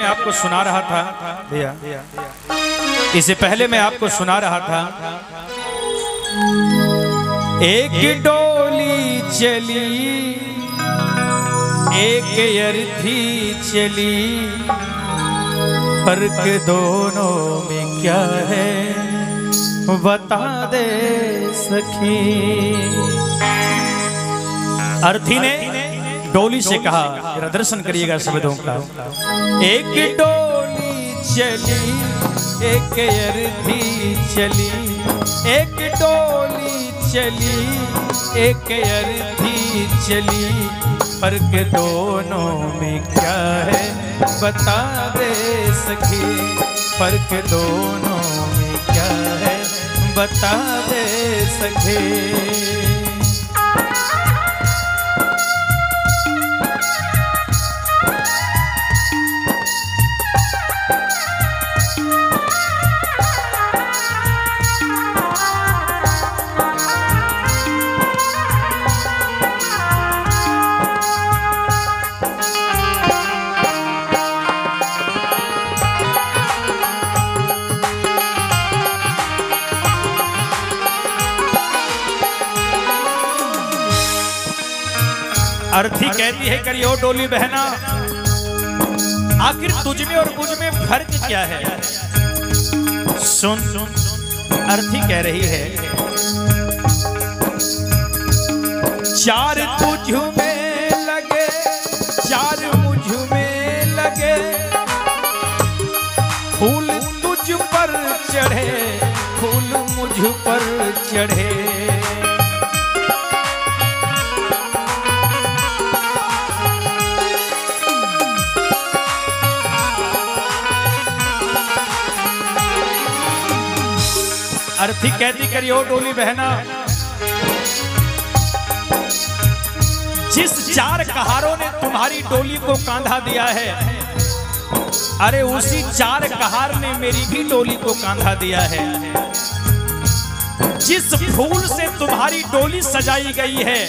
मैं आपको सुना रहा था भैया, इससे पहले मैं आपको सुना रहा था, एक डोली चली एक अर्थी चली, फर्क दोनों में क्या है बता दे सखी। अर्थी ने डोली से कहा, जरा दर्शन करिएगा शब्दों का। एक डोली चली एक अर्थी चली, एक डोली चली एक अर्थी चली, फर्क दोनों में क्या है बता दे सखी, फर्क दोनों में क्या है बता दे सखी। अर्थी कहती है करियो डोली बहना, आखिर तुझ में और मुझ में फर्क क्या है। सुन अर्थी कह रही है, चार तुझ में लगे चार मुझ में लगे, फूल तुझ पर चढ़े फूल मुझ पर चढ़े, अर्थी कहती करियो डोली बहना, जिस चार कहारों ने तुम्हारी डोली को कांधा दिया है, अरे उसी चार कहार ने मेरी भी डोली को कांधा दिया है। जिस फूल से तुम्हारी डोली सजाई गई है,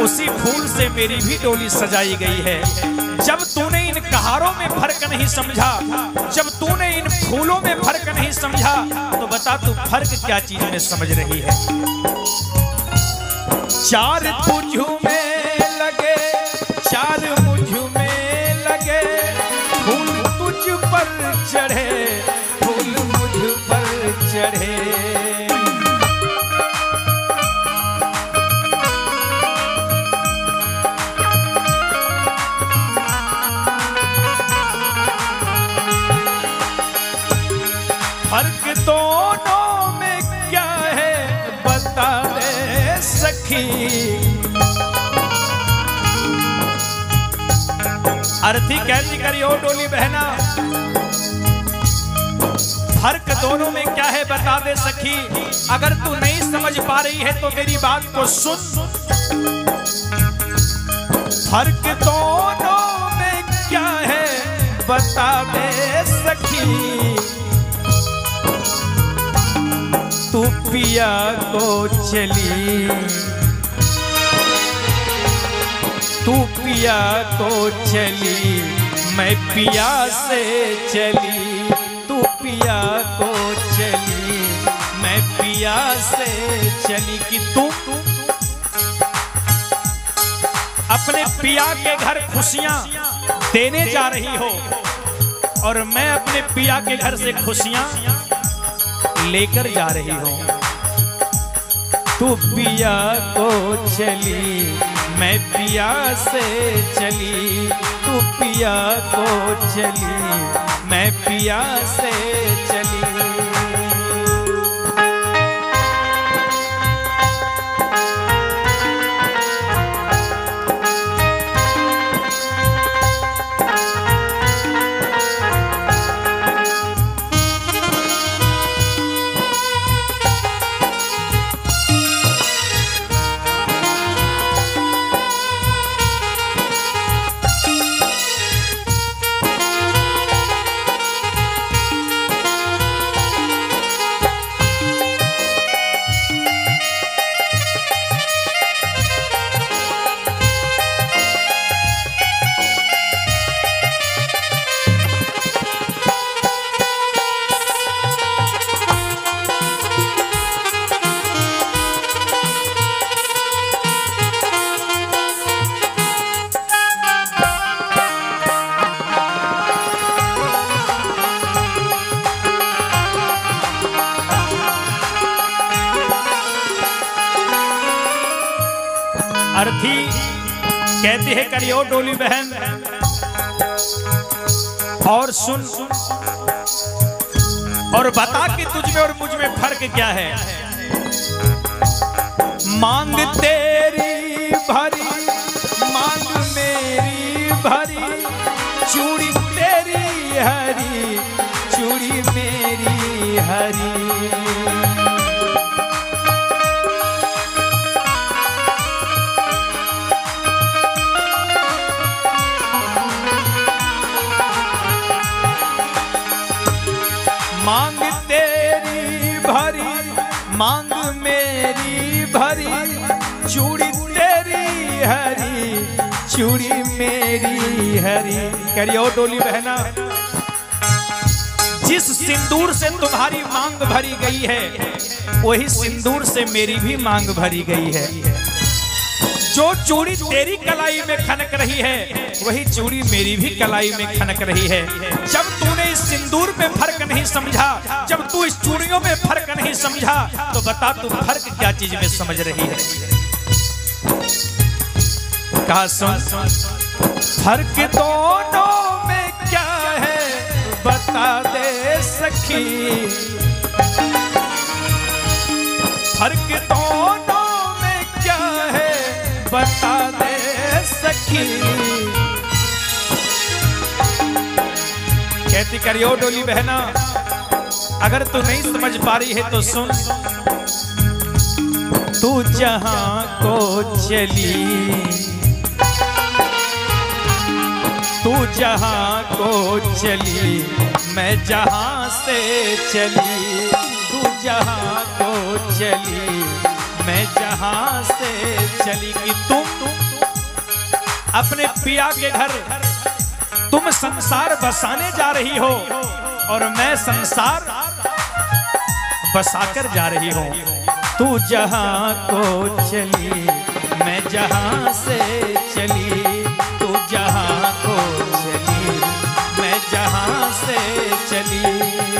उसी फूल से मेरी भी डोली सजाई गई है। जब तूने इन कहारों में फर्क नहीं समझा, जब तूने इन फूलों में फर्क नहीं समझा, तो बता तू फर्क क्या चीज में समझ रही है। चार तुझ में लगे चार मुझ में लगे, फूल तुझ पर चढ़े फूल मुझ पर चढ़े, फर्क दोनों में क्या है बता दे सखी। अर्थी कहती करियो डोली बहना, फर्क दोनों में क्या है बता दे सखी। अगर तू नहीं समझ पा रही है तो मेरी बात को सुन। फर्क दोनों में क्या है बता दे सखी, तू पिया को चली तू पिया को चली, मैं पिया से चली, तू पिया को चली मैं पिया से चली। कि तू अपने पिया के घर खुशियां देने जा रही हो और मैं अपने पिया के घर से खुशियां लेकर जा रही हूं। तू पिया को चली मैं पिया से चली, तू पिया को चली मैं पिया से चली। अर्थी कहती है करियो डोली बहन और सुन और बता कि तुझ में और मुझ में फर्क क्या है। मांग तेरी भरी मांग मेरी भरी, चूड़ी तेरी हरी चूड़ी मेरी हरी। मांग तेरी भरी मांग मेरी भरी, चूड़ी तेरी हरी चूड़ी मेरी हरी। करियो डोली बहना, जिस सिंदूर से तुम्हारी मांग भरी गई है वही सिंदूर से मेरी भी मांग भरी गई है। जो चूड़ी तेरी कलाई में खनक रही है वही चूड़ी मेरी भी कलाई में खनक रही है। जब तूने इस सिंदूर में फर्क नहीं समझा, जब तू इस चूड़ियों में फर्क नहीं समझा, तो बता तू फर्क क्या चीज में समझ रही है। कहा सुन, फर्क दोनों में क्या है बता दे सखी। फर्क दोनों में क्या है बता दे सखी। कहती करियो डोली बहना, अगर तू नहीं समझ पा रही है तो सुन। तू जहां को चली, तू जहां को चली, मैं जहां से चली। तू जहां को चली, मैं जहां से चली। कि तुम अपने पिया के घर तुम संसार बसाने जा रही हो और मैं संसार बसाकर जा रही हूं। तू जहां को चली, मैं जहां से चली। तू जहां को चली, मैं जहां से चली।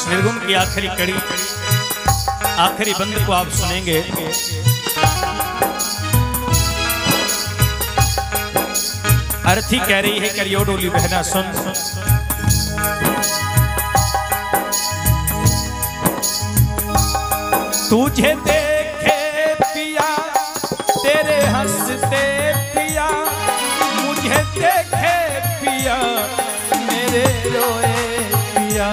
निर्गुण की आखिरी कड़ी, आखिरी बंद को आप सुनेंगे। अर्थी कह रही है करियो डोली बहना सुन। तुझे देखे पिया तेरे हंसते पिया, मुझे देखे पिया मेरे रोए पिया।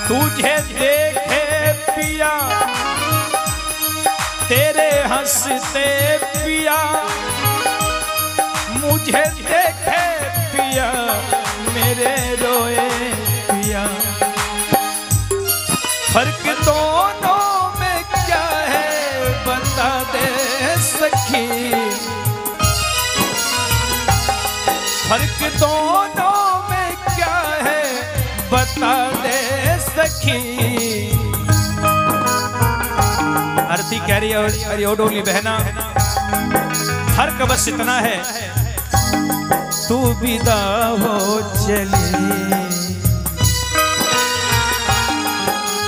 तुझे देखे पिया तेरे हंसते पिया, मुझे देखे पिया मेरे रोए पिया। फर्क दोनों में क्या है बता दे सखी। फर्क दोनों में क्या है बता दे सखी। अर्थी कह रही है अरे ओ डोली बहना, फर्क बस इतना है तू विदा हो चली,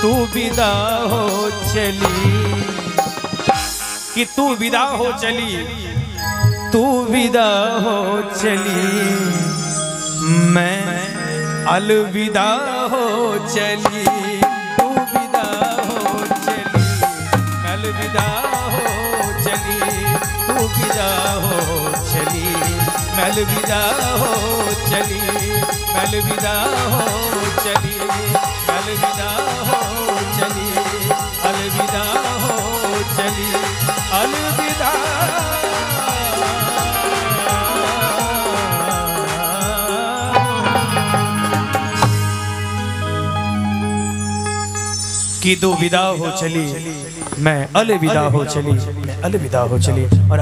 तू विदा हो चली। कि तू विदा हो चली, तू विदा हो चली, मैं अलविदा हो चली। तू विदा हो चली, मैं अलविदा हो चली। तू विदा हो चली, मैं अलविदा हो चली। मैं अलविदा हो चली, मैं अलविदा हो चली। अलविदा हो चली, अलविदा। कि दो विदा हो चली, मैं अलविदा हो चली। मैं अलविदा हो चली। और